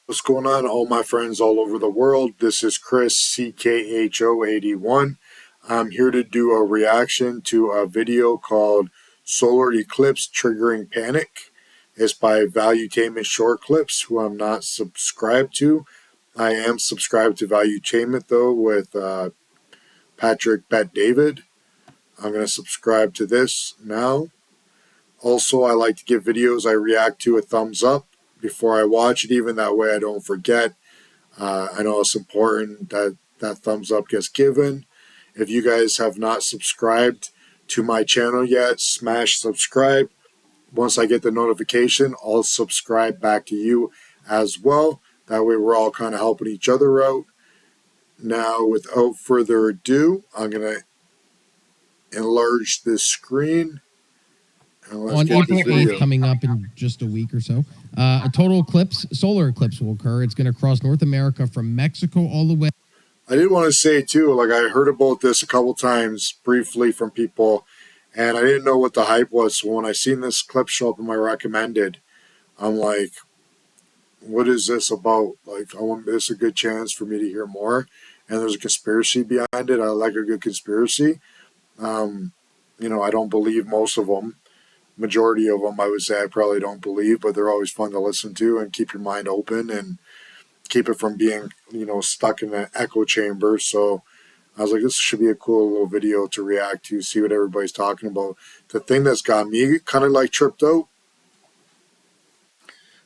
What's going on, all my friends all over the world? This is Chris, CKHO81. I'm here to do a reaction to a video called Solar Eclipse Triggering Panic. It's by Valuetainment Short Clips, who I'm not subscribed to. I am subscribed to Valuetainment, though, with Patrick Bet David. I'm going to subscribe to this now. Also, I like to give videos I react to a thumbs up before I watch it, even that way I don't forget. I know it's important that that thumbs up gets given. If you guys have not subscribed to my channel yet, smash subscribe. Once I get the notification, I'll subscribe back to you as well. That way we're all kind of helping each other out. Now, without further ado, I'm going to enlarge this screen. On April 8th, coming up in just a week or so, a total eclipse, solar eclipse will occur. It's going to cross North America from Mexico all the way. I did want to say, too, like I heard about this a couple times briefly from people, and I didn't know what the hype was. So when I seen this clip show up in my recommended, I'm like, what is this about? Like, I want this a good chance for me to hear more. And there's a conspiracy behind it. I like a good conspiracy. I don't believe most of them. Majority of them, I would say, I probably don't believe, but they're always fun to listen to and keep your mind open and keep it from being, stuck in an echo chamber. So I was like, this should be a cool little video to react to, see what everybody's talking about. The thing that's got me kind of like tripped out,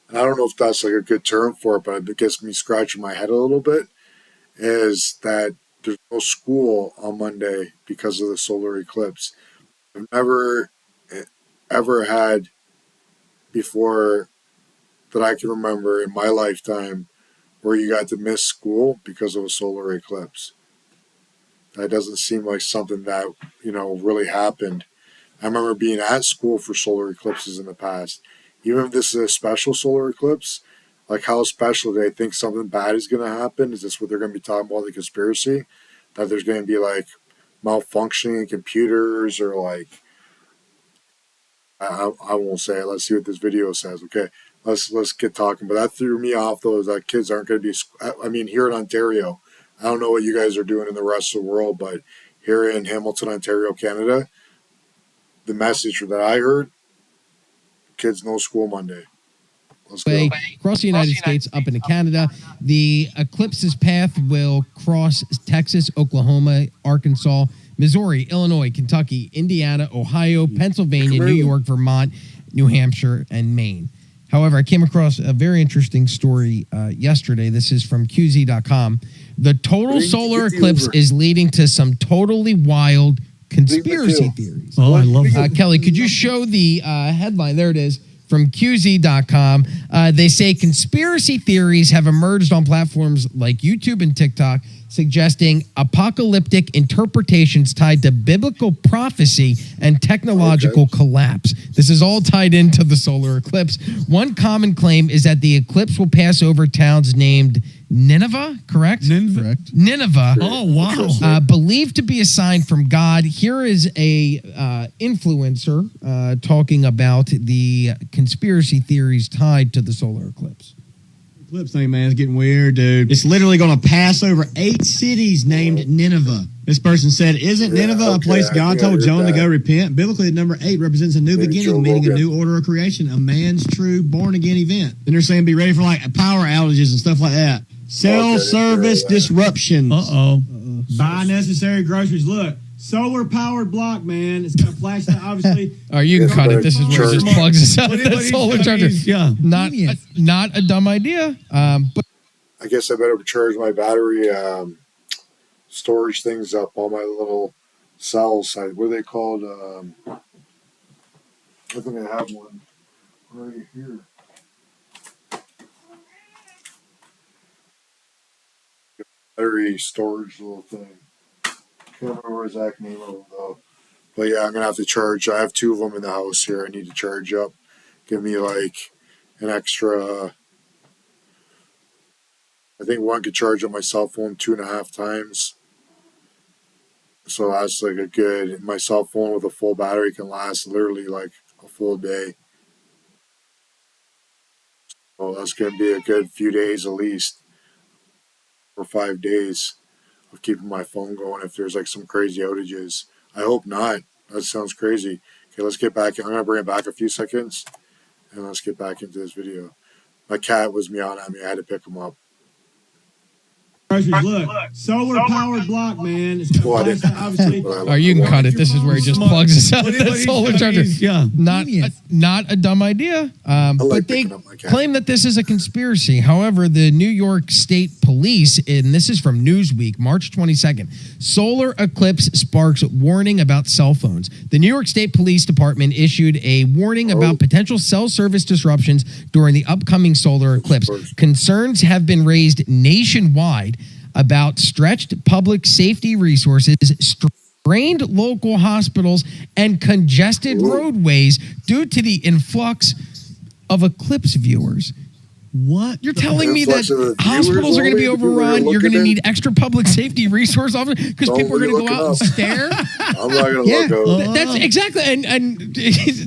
and I don't know if that's like a good term for it, but it gets me scratching my head a little bit, is that there's no school on Monday because of the solar eclipse. I've never ever had before that I can remember in my lifetime where you got to miss school because of a solar eclipse. That doesn't seem like something that, really happened. I remember being at school for solar eclipses in the past. Even if this is a special solar eclipse, like how special do they think something bad is going to happen? Is this what they're going to be talking about, the conspiracy? That there's going to be like malfunctioning in computers or like, I won't say it. Let's see what this video says. Okay, let's get talking. But that threw me off, though, that kids aren't going to be. I mean, here in Ontario, I don't know what you guys are doing in the rest of the world, but here in Hamilton, Ontario, Canada, the message that I heard: kids no school Monday. Let's go. Across the United States, up into Canada, the eclipse's path will cross Texas, Oklahoma, Arkansas, Missouri, Illinois, Kentucky, Indiana, Ohio, Pennsylvania, New York, Vermont, New Hampshire, and Maine. However, I came across a very interesting story yesterday. This is from QZ.com. The total solar eclipse is leading to some totally wild conspiracy theories. Oh, I love that. Kelly, could you show the headline? There it is. From QZ.com, they say conspiracy theories have emerged on platforms like YouTube and TikTok, suggesting apocalyptic interpretations tied to biblical prophecy and technological collapse. This is all tied into the solar eclipse. One common claim is that the eclipse will pass over towns named Nineveh, correct? Correct. Nineveh. Oh, wow. Believed to be a sign from God. Here is a influencer talking about the conspiracy theories tied to the solar eclipse. Eclipse thing, man, it's getting weird, dude. It's literally going to pass over 8 cities named Nineveh. This person said, isn't Nineveh a place God told Jonah to go repent? Biblically, the number 8 represents a new beginning, meaning a new order of creation, a man's true born-again event. And they're saying be ready for like power outages and stuff like that. Cell service disruptions. Buy necessary groceries. Look, solar-powered block, man. It's going to flash that, obviously. Oh, you can cut it. This is where it just plugs us out. That solar charger. Yeah. Not a dumb idea. But I guess I better charge my battery storage things up, all my little cells. What are they called? I think I have one right here. Battery storage little thing. Can't remember the exact name of them though. But yeah, I'm gonna have to charge. I have 2 of them in the house here. I need to charge up. Give me like an extra. I think one could charge on my cell phone 2.5 times. So that's like a good. My cell phone with a full battery can last literally like a full day. Oh, that's going to be a good few days at least, or 5 days of keeping my phone going if there's like some crazy outages. I hope not. That sounds crazy. Okay, let's get back. I'm going to bring it back a few seconds, and let's get back into this video. My cat was meowing at me. I had to pick him up. Look, solar powered block, man. It's Well, I didn't- obviously. Or you can cut it. This is where he just plugs us out. That solar charger. Yeah. Not a dumb idea. like But they picking up my cat. claim that this is a conspiracy. However, the New York State Police, and this is from Newsweek, March 22nd, solar eclipse sparks warning about cell phones. The New York State Police Department issued a warning about potential cell service disruptions during the upcoming solar eclipse. Concerns have been raised nationwide about stretched public safety resources, strained local hospitals, and congested roadways due to the influx of eclipse viewers. What? You're telling me influx that of the hospitals are going to be viewers only? The people overrun? you're You're going to looking need extra public safety resource officers because Don't people are be going to go looking out and up. stare? I'm not going to Yeah, look up. that's exactly, and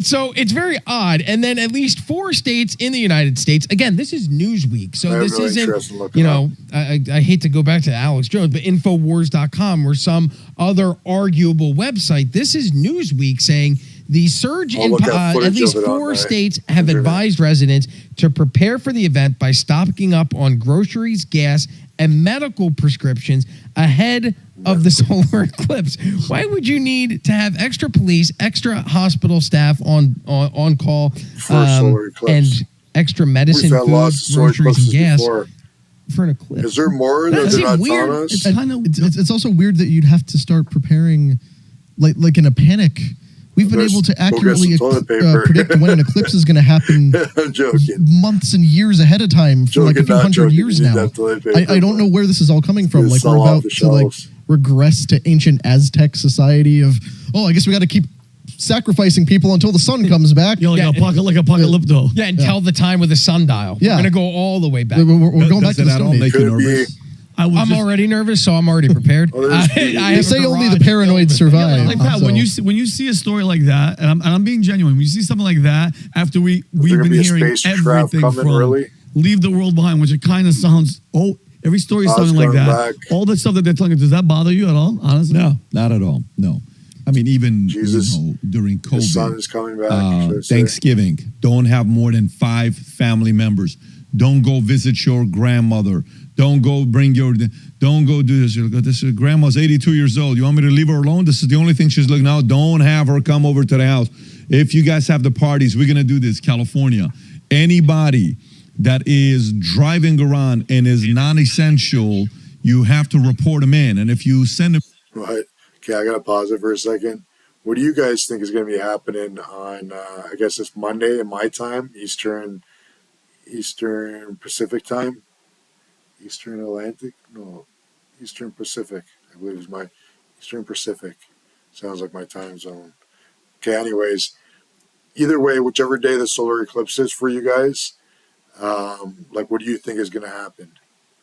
so it's very odd. And then at least 4 states in the United States. Again, this is Newsweek, so I have this no interest in isn't. looking You know, I hate to go back to Alex Jones, but Infowars.com or some other arguable website. This is Newsweek saying the surge I'll in look at at footage least of it on 4 the states have internet. advised residents to prepare for the event by stocking up on groceries, gas, and medical prescriptions ahead of the solar eclipse. Why would you need to have extra police, extra hospital staff on call, For a solar eclipse. and extra medicine, We've had lots of food, solar groceries, and eclipses gas before. for an eclipse? Is there more That that they're seems not weird. telling us? It's kind of it's also weird that you'd have to start preparing like in a panic. We've been Let's able to go get accurately some toilet paper. predict when an eclipse is going to happen I'm joking. months and years ahead of time for like a Joking, few not hundred joking. years You need now. that toilet paper. I don't know where this is all coming from. It's Like sell we're off about the to like shelves. regress to ancient Aztec society of I guess we got to keep sacrificing people until the sun comes back. You know, like apocalypto. Yeah, and tell the time with a sundial. Yeah. We're going to go all the way back. We're going back Does to the that all Stone make Age. you Could be. nervous? I was I'm just, already nervous, so I'm already prepared. Oh, there's- I They have They a say only the garage paranoid filled with- survive. like Pat, so- when you see a story like that, and I'm being genuine, when you see something like that, after we've gonna been be a hearing spacecraft everything coming, from really? Leave the World Behind, which it kind of sounds every story is Oh, sounding it's like coming that. back. All the stuff that they're telling you, does that bother you at all? Honestly, No, not at all. No. I mean, even Jesus. during The sun COVID, is coming back. should I say. Thanksgiving, don't have more than 5 family members. Don't go visit your grandmother. Don't go don't go do this. This is grandma's 82 years old. You want me to leave her alone? This is the only thing she's looking out. Don't have her come over to the house. If you guys have the parties, we're going to do this. California, anybody that is driving around and is non-essential, you have to report them in. And if you send them, What? Okay, I gotta pause it for a second. What do you guys think is gonna be happening on? I guess it's Monday in my time, Eastern Pacific time, Eastern Atlantic, no, Eastern Pacific. I believe is my Eastern Pacific. Sounds like my time zone. Okay, anyways, either way, whichever day the solar eclipse is for you guys, like, what do you think is gonna happen?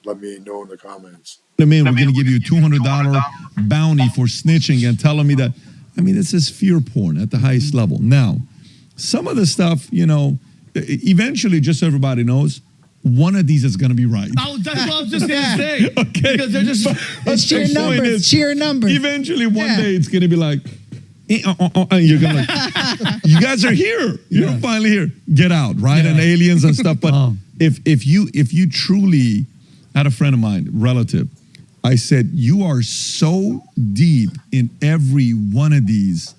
Let me know in the comments. we're going to give you a $200 bounty for snitching and telling me that. I mean, this is fear porn at the highest level. Now, some of the stuff, eventually, just so everybody knows, one of these is going to be right. that's what I was just gonna say. Okay. Because they're just It's sheer The point numbers. is, Sheer numbers. Eventually, one Yeah. day, it's going to be like, you're going to you guys are here. You're finally here. Get out, right? Yeah. And aliens and stuff. But Oh. if you truly, I had a friend of mine, relative, I said, you are so deep in every one of these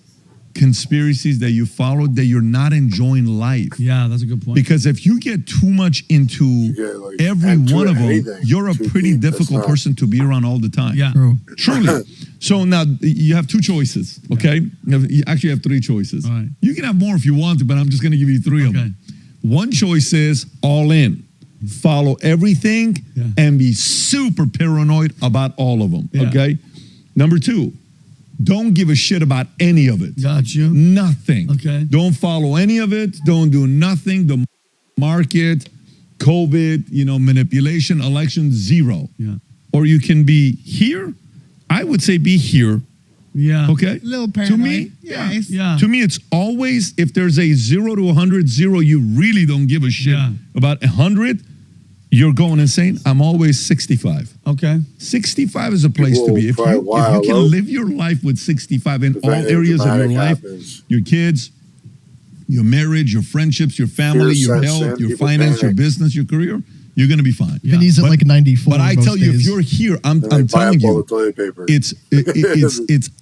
conspiracies that you followed that you're not enjoying life. Yeah, that's a good point. Because if you get too much into get, like, every into one of them, anything you're a too pretty deep, that's difficult not- person to be around all the time. Yeah. True. Truly. So now you have 2 choices, okay? You actually have 3 choices. All right. You can have more if you want to, but I'm just going to give you 3 of Okay. them. One choice is all in. Follow everything Yeah. and be super paranoid about all of them, Yeah. okay? Number 2, don't give a shit about any of it. Got you. Nothing. Okay. Don't follow any of it. Don't do nothing. The market, COVID, manipulation, election, 0. Yeah. Or you can be here. I would say be here Yeah. Okay? A little To paranoid. me, Yeah. To me, it's always, if there's a 0 to 100, 0, you really don't give a shit. Yeah. About 100, you're going insane. I'm always 65. Okay. 65 is a place to People be. If cry you wild can out. live your life with 65 in If all anything areas of your dramatic life, happens. your kids, your marriage, your friendships, your family, Fear your sets health, in, your people finance, your panic. business, your career, you're going to be fine. Vinny's at But- like 94. But I most tell you, if days. you're here, And they I'm buy telling up all you, the toilet paper. it's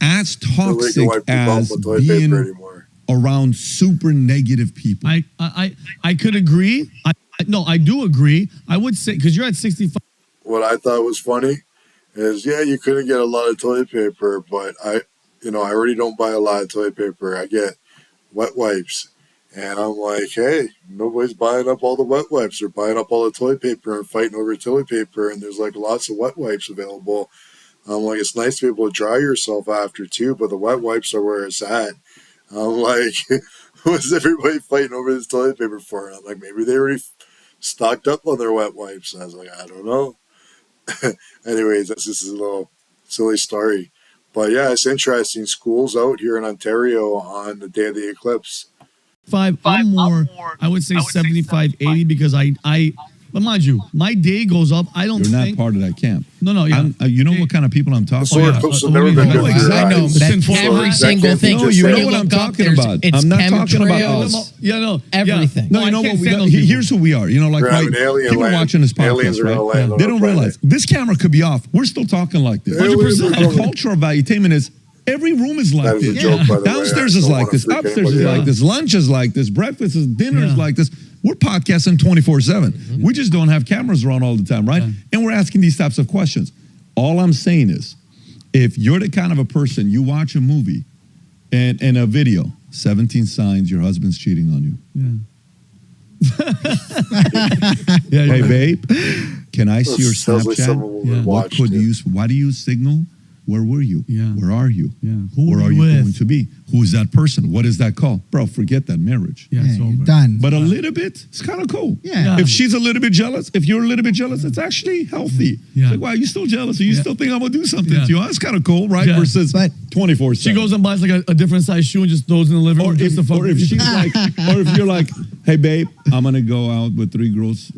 as They're leaking toxic white people out as with toilet paper being anymore. around super negative people. I could agree. I do agree. I would say, because you're at 65. What I thought was funny is, you couldn't get a lot of toilet paper, but I already don't buy a lot of toilet paper. I get wet wipes. And I'm like, hey, nobody's buying up all the wet wipes. They're buying up all the toilet paper and fighting over toilet paper. And there's like lots of wet wipes available. I'm like, it's nice to be able to dry yourself after too, but the wet wipes are where it's at. I'm like, what's everybody fighting over this toilet paper for? And I'm like, maybe they already stocked up on their wet wipes. And I was like, I don't know. Anyways, that's just a little silly story. But yeah, it's interesting. School's out here in Ontario on the day of the eclipse. I'm more, I would say 75, 80, because but mind you, my day goes up. I don't You're not think. part of that camp. No, yeah. You know what kind of people I'm talking Solar about? eclipse has what do never you been mean? good No, for your I know eyes. that Sinful every eyes. single That thing. can't be You know just what saying. I'm talking There's- about. It's I'm not talking about chemtrails, us. Yeah, no. Everything. No, you I know can't what? stand those people. Here's who we are. You know, like We're right, having alien people land. watching this Aliens podcast, are gonna right? land on They our don't planet. realize this camera could be off. We're still talking like this. Aliens are 100%. coming. A culture of valuetainment is every room is like That is a this. joke, by the way. Downstairs I is don't like wanna this. freak Upstairs is anybody like out. this. Lunch is like this. Breakfast is dinner is Yeah. like this. We're podcasting 24/7. We just don't have cameras around all the time, right? And we're asking these types of questions. All I'm saying is, if you're the kind of a person, you watch a movie and a video, 17 signs your husband's cheating on you. Hey, babe, can I see your Sounds like Snapchat? someone we would Yeah. What watch, could too. you? Why do you signal? Where were you? Yeah. Where are you? Yeah. Who Where are are you you with? going to be? Who is that person? What is that called? Bro, forget that marriage. Yeah, Yeah, it's you're over. done. But a little bit, it's kind of cool. Yeah. If she's a little bit jealous, if you're a little bit jealous, it's actually healthy. Yeah. It's like, wow, you still jealous? Or you Yeah. still think I'm going to do something Yeah. to you? That's kind of cool, right? Yeah. Versus But- 24/7. She goes and buys like a different size shoe and just throws in the living room. Or just to fuck or if with she's you. like, or if you're like, hey babe, I'm gonna go out with 3 girls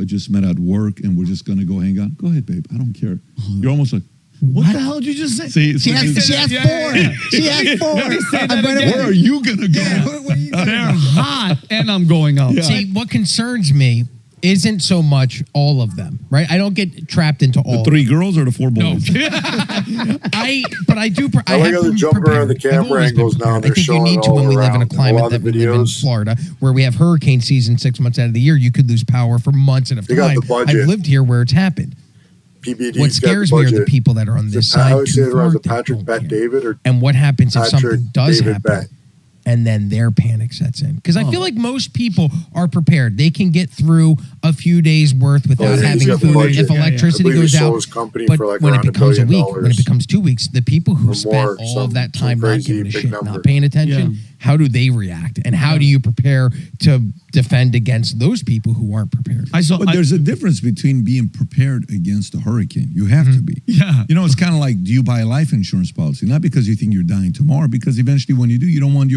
just met at work, and we're just gonna go hang out. Go ahead, babe. I don't care. You're almost like, What the hell did you just say? see, She has Yeah, four. yeah. She has four. Let me say that I'm gonna- again. where are you gonna go? Yeah, where you going? They're hot, and I'm going out. Yeah. See, what concerns me isn't so much all of them, right? I don't get trapped into all. The 3 girls or the 4 No, boys? but I do. I like have how they're been jumping around the prepared. I've camera always been angles now, prepared. and I they're think you showing need it to when all we live in a around. A climate lot that of we live in videos. Florida, where we have hurricane season 6 months out of the year. You could lose power for months at a They got time. the budget. I've lived here where it's happened. PBD's What got scares me are the budget. people that are on this I side always say too it around far. the They Patrick don't Bet care. David or And what happens if Patrick something does David happen? Bet. And then their panic sets in. Because I feel like most people are prepared. They can get through a few days worth without yeah, he's having got the food. budget. If Yeah, yeah. electricity I believe goes he sold out, his company but for like when it around $1 becomes a billion. week, when it becomes 2 weeks, the people who Or spent more, all some of that time not crazy giving a big shit, number. not paying attention, Yeah. how do they react? And how do you prepare to defend against those people who aren't prepared? But there's a difference between being prepared against a hurricane. You have to be. Yeah. You know, it's kind of like, do you buy a life insurance policy? Not because you think you're dying tomorrow, because eventually when you do, you don't want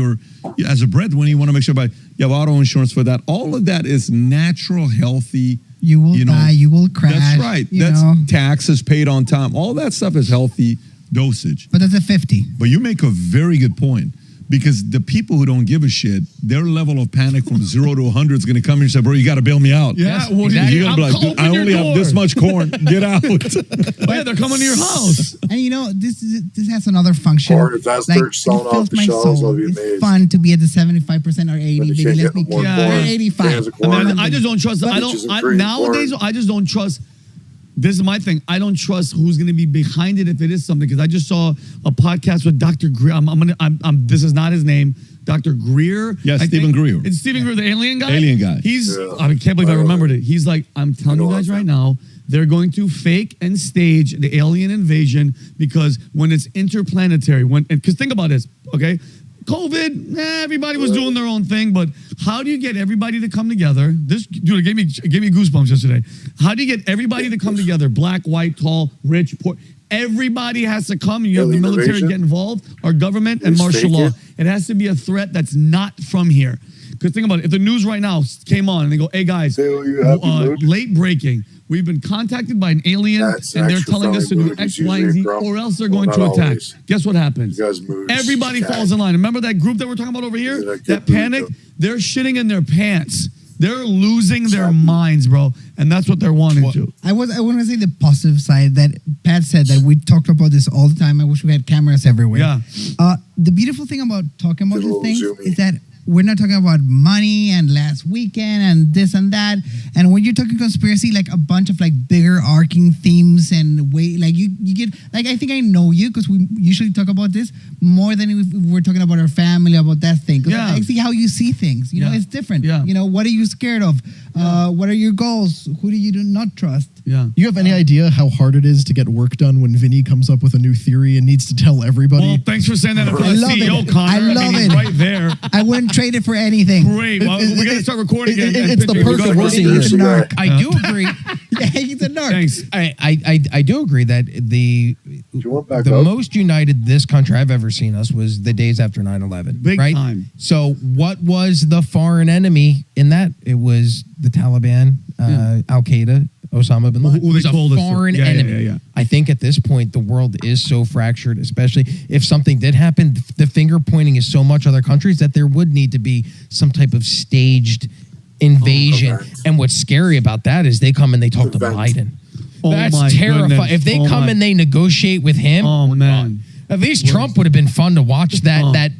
as a breadwinner, you want to make sure you have auto insurance for that. All of that is natural, healthy. You will die. You will crash. That's right. You That's know? taxes paid on time. All that stuff is healthy dosage. But that's a 50. But you make a very good point. Because the people who don't give a shit, their level of panic from 0 to 100 is going to come here and say, bro, you got to bail me out. Yeah, well, exactly. You're going to be like, dude, I only have this much corn. Get out. Yeah, they're coming to your house. And you know, this has another function. Or if that's dirt selling it fills off the my shelves, soul. I'll be It's amazed. fun to be at the 75% or 80. But you Baby, can't let's get be more Yeah. corn. We're 85. Cans of corn. I just don't trust. Peaches and cream Nowadays. corn. I just don't trust. This is my thing. I don't trust who's going to be behind it if it is something. Because I just saw a podcast with Dr. Greer. This is not his name. Dr. Greer. Yeah, I Stephen think. Greer. It's Stephen Greer, the alien guy. Alien guy. He's. Yeah. I can't believe I remembered it. He's like, I'm telling you know guys of right him. now, they're going to fake and stage the alien invasion because when it's interplanetary, because think about this, okay? COVID, everybody was doing their own thing, but how do you get everybody to come together? This dude it gave me goosebumps yesterday. How do you get everybody to come together? Black, white, tall, rich, poor. everybody has to come. You have the Alien military invasion? get involved, our government, and Just martial fake law. it? It has to be a threat that's not from here. Because think about it. If the news right now came on and they go, hey guys, Say what you have to do. late breaking. We've been contacted by an alien That's and they're extra telling us to friendly do mood. X, It's Y, and usually Z, a pro. or else they're Well, going to not attack. always. Guess what happens? You guys move. Everybody Cat. falls in line. Remember that group that we're talking about over here? Yeah, that That good panic? mood, They're shitting in their pants. They're losing their Exactly. minds, bro. And that's what they're wanting to. I want to say the positive side that Pat said that we talked about this all the time. I wish we had cameras everywhere. Yeah. The beautiful thing about talking about Get a these little things zoomy. is that we're not talking about money and last weekend and this and that. And when you're talking conspiracy, like a bunch of like bigger arcing themes and way, like you get, like I think I know you because we usually talk about this more than if we're talking about our family, about that thing. 'Cause Yeah. I see how you see things. You know, Yeah. it's different. Yeah. You know, what are you scared of? What are your goals? Who do you do not trust? Yeah. You have any idea how hard it is to get work done when Vinny comes up with a new theory and needs to tell everybody? Well, thanks for saying that in front I of love CEO it. Connor. I love mean, it. he's right there. I wouldn't trade it for anything. Great. Well, we're going to start recording It- and it's the pitching. perk Go of ahead. working He's a narc. I do agree. Yeah, he's a narc. Thanks. I do agree that the you want back the up? most united this country I've ever seen us was the days after 9/11. Big right? time. So what was the foreign enemy in that? It was the Taliban, Al Qaeda, Osama bin Laden. Who It they was a told us to- foreign yeah, yeah, enemy. yeah, yeah. I think at this point the world is so fractured, especially if something did happen. The finger pointing is so much other countries that there would need to be some type of staged invasion. event. And what's scary about that is they come and they talk to Event. Biden. Oh That's my terrifying. goodness. If they Oh come my- and they negotiate with him, Oh, my man. God. At least Trump would have been fun to watch. That Oh. that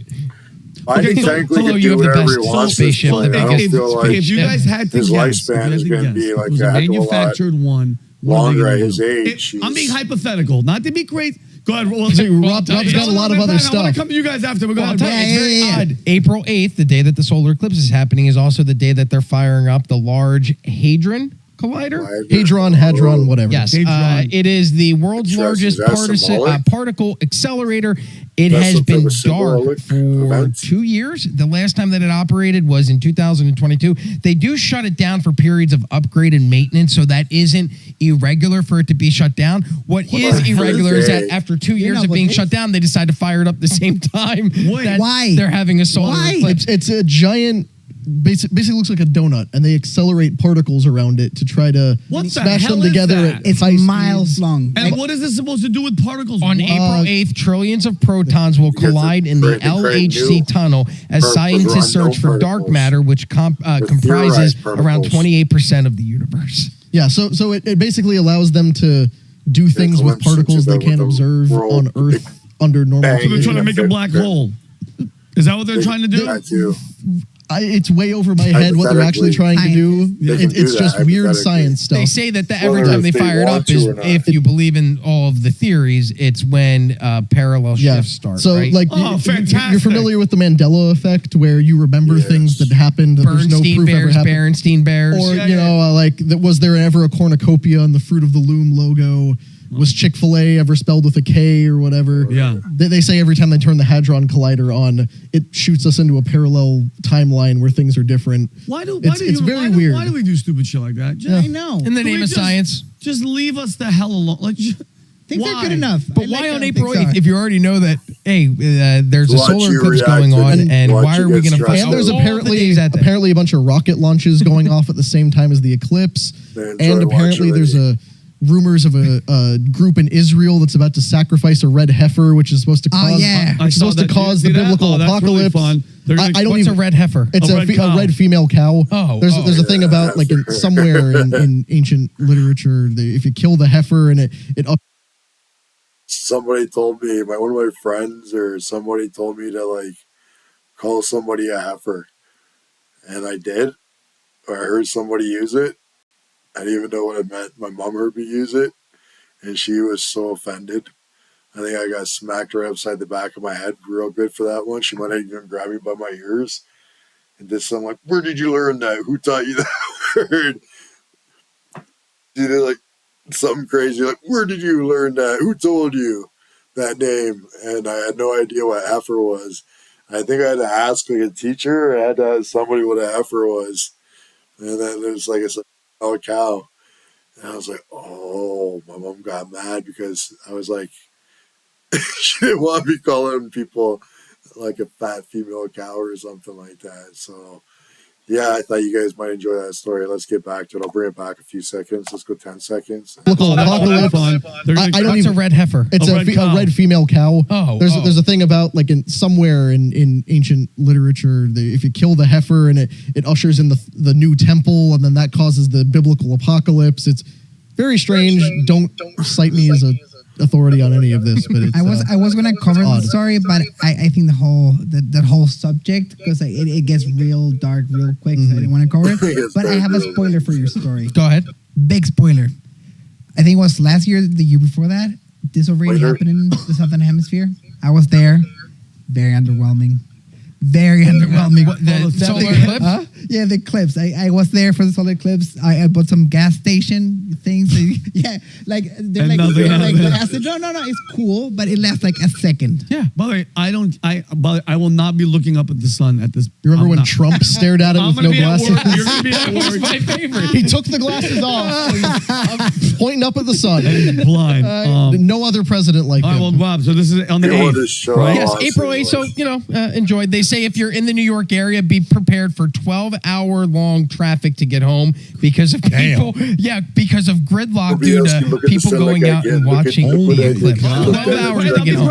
I Okay, think so- technically so he you can have do the whatever best he wants. spaceship, At this the point. I don't biggest- feel like if you guys had to his guess, lifespan is going to be like it was a a heck of a lot manufactured one. what are they longer gonna at his do? age. I'm being He's- hypothetical, not to be crazy. Go ahead. Well, So Rob's got a lot of other I want stuff. to come to you guys after. But go Well, I'll ahead. tell you, bro. it's very yeah. odd. April 8th, the day that the solar eclipse is happening, is also the day that they're firing up the Large Hadron Collider. Hadron, whatever. Yes, Hadron. it is the world's Interesting. largest Is that symbolic? particle accelerator. It That's has some type been of symbolic dark for event? 2 years. The last time that it operated was in 2022. They do shut it down for periods of upgrade and maintenance, so that isn't irregular for it to be shut down. What What is the hell irregular is is that that? after 2 You're years not of being with shut this? down, they decide to fire it up the same time. Wait, that why? They're having a solar Why? eclipse. It's a giant, basically looks like a donut, and they accelerate particles around it to try to What the smash hell them is together that? at It's high miles speeds. long. And Like, what is this supposed to do with particles? On What? April 8th, trillions of protons will get to collide in the create LHC new tunnel as particles scientists or search for unknown dark particles. matter, which comprises theorized around particles. 28% of the universe. Yeah, so it basically allows them to do things with glimpse into particles they the- can't what the observe world- on the Earth big under normal bang. So they're trying to conditions. make a black hole. Is that what they're trying to do? That too. It's way over my head what they're actually trying to do. They can do It's that, just weird hypothetically. science stuff. They say that every Whether time they if they fire it want up to is, or not. if you believe in all of the theories, it's when parallel shifts start. So, right? like, Oh, you're fantastic. familiar with the Mandela effect, where you remember Yes. things that happened that there's no Bernstein proof ever Bears, happened. Berenstein Bears. Or Yeah, you know, like, was there ever a cornucopia on the Fruit of the Loom logo? Was Chick-fil-A ever spelled with a K or whatever? Yeah. They say every time they turn the Hadron Collider on, it shoots us into a parallel timeline where things are different. Why do It's very why do- weird. Why do we do stupid shit like that? I know. in the Can name we of just- science. Just leave us the hell alone. Like, Things why? are good enough. But I why like on how April things 8th are. if you already know that, hey, there's a Watch solar you eclipse react going to on, it. and Watch why you are we get going to fight? stressed And there's out. apparently a bunch of rocket launches going off at the same time as the eclipse. Man, try And to watch apparently it there's already. rumors of a group in Israel that's about to sacrifice a red heifer, which is supposed to Oh, cause, yeah. which is supposed to cause the biblical that's really apocalypse. fun. They're gonna- I don't What's even. a red heifer? It's A a, red a cow. red female cow. Oh, there's oh. there's a thing about like somewhere in ancient literature, if you kill the heifer and it up. Somebody told me, one of my friends or somebody told me to like call somebody a heifer, and I did. Or I heard somebody use it. I didn't even know what it meant. My mom heard me use it, and she was so offended. I think I got smacked right upside the back of my head real good for that one. She might have even grabbed me by my ears and did something like, "Where did you learn that? Who taught you that word?" She did like something crazy, like, "Where did you learn that? Who told you that name?" And I had no idea what heifer was. I think I had to ask like a teacher. I had to ask somebody what a heifer was. And then there's like, it's like, oh, cow. And I was like, oh. oh, my mom got mad because I was like, she didn't want me calling people like a fat female cow or something like that. So, yeah, I thought you guys might enjoy that story. Let's get back to it. I'll bring it back a few seconds. Let's go 10 seconds. Biblical apocalypse. fun. They're gonna- I don't What's a even. red heifer? It's A a, red a cow. red female cow. Oh, there's a thing about like in somewhere in ancient literature, if you kill the heifer and it ushers in the new temple, and then that causes the biblical apocalypse. It's very strange. Don't cite me as a authority on any of this, but it's, I was gonna cover the odd. story, but I think that whole subject, because it gets real dark real quick, so I didn't want to cover It it. gets But I dark have a real spoiler for your story. Go ahead. Big spoiler. I think it was last year, the year before that. This already Spoiler. happened in the Southern Hemisphere. I was there. Very underwhelming. Very underwhelming. The solar eclipse? Huh? Yeah, the eclipse. I was there for the solar eclipse. I bought some gas station things. Yeah, like they're And like, nothing they're like happened. I said, no, it's cool, but it lasts like a second. Yeah. By the way, I will not be looking up at the sun at this. you remember I'm when not. Trump stared at it I'm with gonna no be at glasses? work. You're gonna be at That's work. my favorite. He took the glasses off, and pointing up at the sun. Blind. No other president like All right, him. well, Rob. So this is on the You want to 8th, show right? Yes, awesome April 8th. So, enjoy. They say if you're in the New York area, be prepared for 12-hour-long traffic to get home because of people. Yeah, because of gridlock Nobody due else can to look at the people sun going like I out can. and Look at- watching look the at it. eclipse. Look at 12 it. hours Look to at get it. home.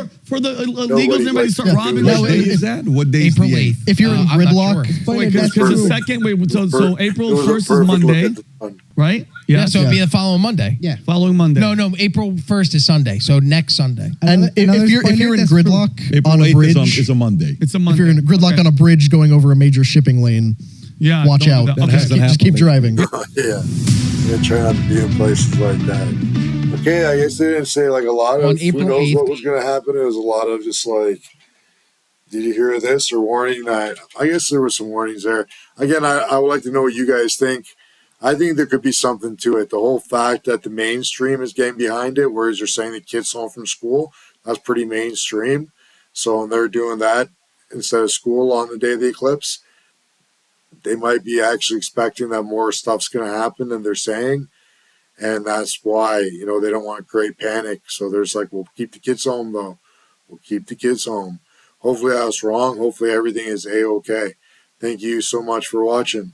Perfect for the illegals. Nobody Everybody likes start to robbing. do What that. day is that? What day is April the 8th. 8th? If you're in I'm not gridlock, sure. Wait, That's because the true. second, so April It was a 1st is perfect look Monday, at the sun. right? Yeah, so it'd be the following Monday. Yeah. Following Monday. No, April 1st is Sunday. So next Sunday. and Another if you're spoiler, in that's gridlock April on a 8th bridge, is a Monday. It's a if Monday. you're in gridlock Okay. on a bridge going over a major shipping lane, Yeah, watch don't do out. that. That Okay. hasn't Just keep happened driving. Yeah, try not to be in places like that. Okay, I guess they didn't say like a lot On of who April knows 8th. what was going to happen. It was a lot of just like, did you hear this or warning that? I guess there were some warnings there. Again, I would like to know what you guys think. I think there could be something to it. The whole fact that the mainstream is getting behind it, whereas you're saying the kids home from school, that's pretty mainstream. So when they're doing that instead of school on the day of the eclipse, they might be actually expecting that more stuff's going to happen than they're saying. And that's why, they don't want to create panic. So there's like, we'll keep the kids home, though. We'll keep the kids home. Hopefully I was wrong. Hopefully everything is A-okay. Thank you so much for watching.